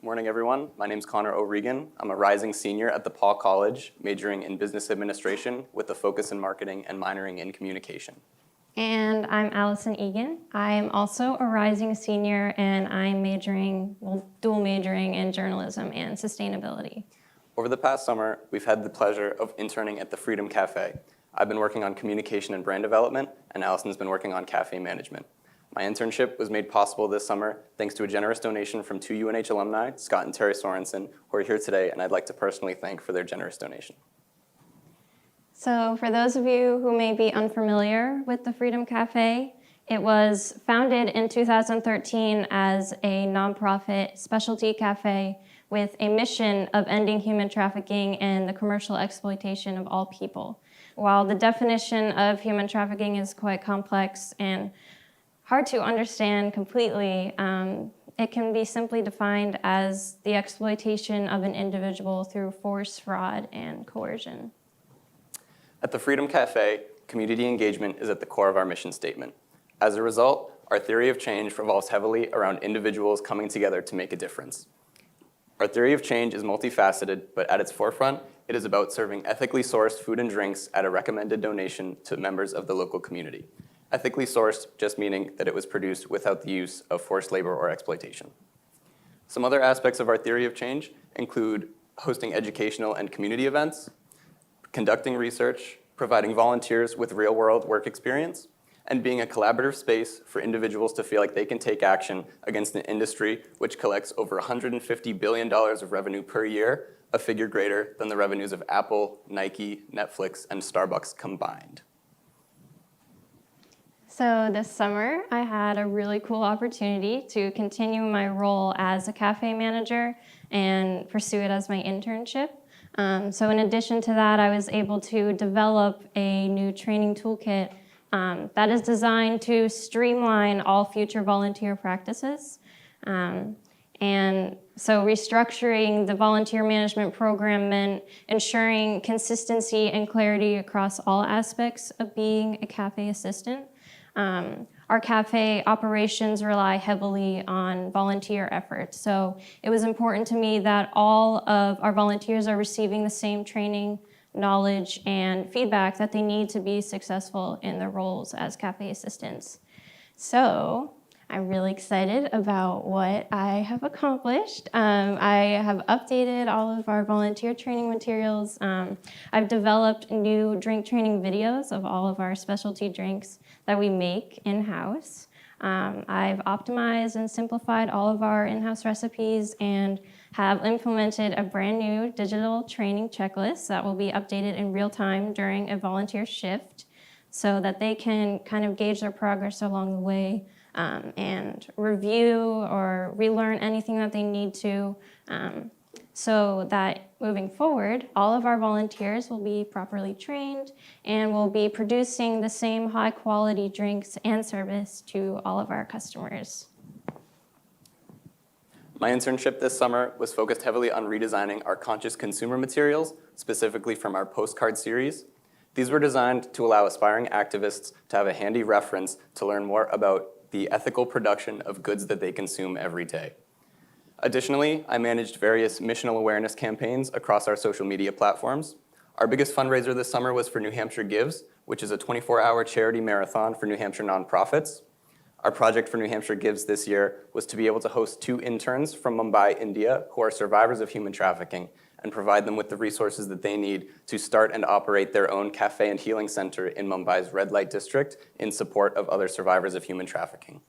Good morning, everyone. My name is Conor Eagan. I'm a rising senior at DePaul College, majoring in business administration with a focus in marketing and minoring in communication. And I'm Alison Eagan. I'm also a rising senior, and I'm dual majoring in journalism and sustainability. Over the past summer, we've had the pleasure of interning at the Freedom Cafe. I've been working on communication and brand development, and Alison's been working on cafe management. My internship was made possible this summer thanks to a generous donation from two UNH alumni, Scott and Terry Sorensen, who are here today, and I'd like to personally thank for their generous donation. So for those of you who may be unfamiliar with the Freedom Cafe, it was founded in 2013 as a nonprofit specialty cafe with a mission of ending human trafficking and the commercial exploitation of all people. While the definition of human trafficking is quite complex and hard to understand completely, it can be simply defined as the exploitation of an individual through force, fraud, and coercion. At the Freedom Cafe, community engagement is at the core of our mission statement. As a result, our theory of change revolves heavily around individuals coming together to make a difference. Our theory of change is multifaceted, but at its forefront, it is about serving ethically sourced food and drinks at a recommended donation to members of the local community. Ethically sourced just meaning that it was produced without the use of forced labor or exploitation. Some other aspects of our theory of change include hosting educational and community events, conducting research, providing volunteers with real-world work experience, and being a collaborative space for individuals to feel like they can take action against an industry which collects over $150 billion of revenue per year, a figure greater than the revenues of Apple, Nike, Netflix, and Starbucks combined. So this summer, I had a really cool opportunity to continue my role as a cafe manager and pursue it as my internship. So in addition to that, I was able to develop a new training toolkit that is designed to streamline all future volunteer practices. And so restructuring the volunteer management program meant ensuring consistency and clarity across all aspects of being a cafe assistant. Our cafe operations rely heavily on volunteer efforts, so it was important to me that all of our volunteers are receiving the same training, knowledge, and feedback that they need to be successful in their roles as cafe assistants. So I'm really excited about what I have accomplished. I have updated all of our volunteer training materials. I've developed new drink training videos of all of our specialty drinks that we make in-house. I've optimized and simplified all of our in-house recipes and have implemented a brand new digital training checklist that will be updated in real time during a volunteer shift so that they can kind of gauge their progress along the way and review or relearn anything that they need to, so that moving forward, all of our volunteers will be properly trained and will be producing the same high quality drinks and service to all of our customers. My internship this summer was focused heavily on redesigning our conscious consumer materials, specifically from our postcard series. These were designed to allow aspiring activists to have a handy reference to learn more about the ethical production of goods that they consume every day. Additionally, I managed various missional awareness campaigns across our social media platforms. Our biggest fundraiser this summer was for New Hampshire Gives, which is a 24-hour charity marathon for New Hampshire nonprofits. Our project for New Hampshire Gives this year was to be able to host 2 interns from Mumbai, India, who are survivors of human trafficking, and provide them with the resources that they need to start and operate their own cafe and healing center in Mumbai's red light district in support of other survivors of human trafficking.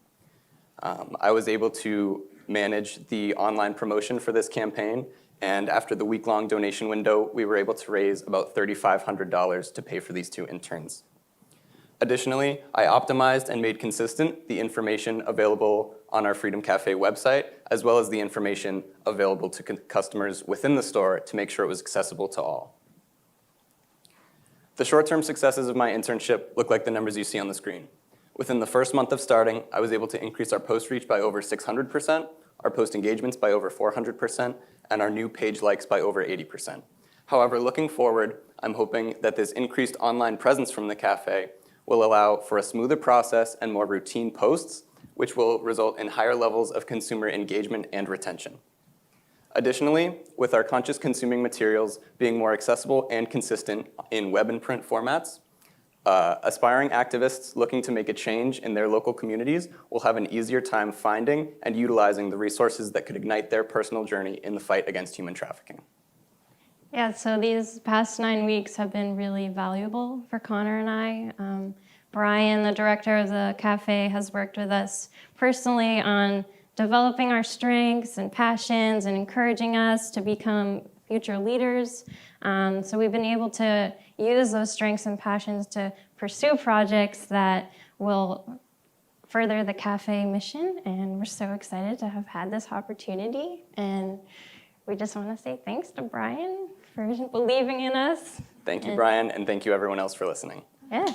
I was able to manage the online promotion for this campaign, and after the week-long donation window, we were able to raise about $3,500 to pay for these 2 interns. Additionally, I optimized and made consistent the information available on our Freedom Cafe website, as well as the information available to customers within the store to make sure it was accessible to all. The short-term successes of my internship look like the numbers you see on the screen. Within the first month of starting, I was able to increase our post reach by over 600%, our post engagements by over 400%, and our new page likes by over 80%. However, looking forward, I'm hoping that this increased online presence from the cafe will allow for a smoother process and more routine posts, which will result in higher levels of consumer engagement and retention. Additionally, with our conscious consuming materials being more accessible and consistent in web and print formats, aspiring activists looking to make a change in their local communities will have an easier time finding and utilizing the resources that could ignite their personal journey in the fight against human trafficking. Yeah, so these past 9 weeks have been really valuable for Conor and I. Brian, the director of the cafe, has worked with us personally on developing our strengths and passions and encouraging us to become future leaders. So we've been able to use those strengths and passions to pursue projects that will further the cafe mission, and we're so excited to have had this opportunity. And we just want to say thanks to Brian for believing in us. Thank you, Brian, and thank you everyone else for listening. Yeah.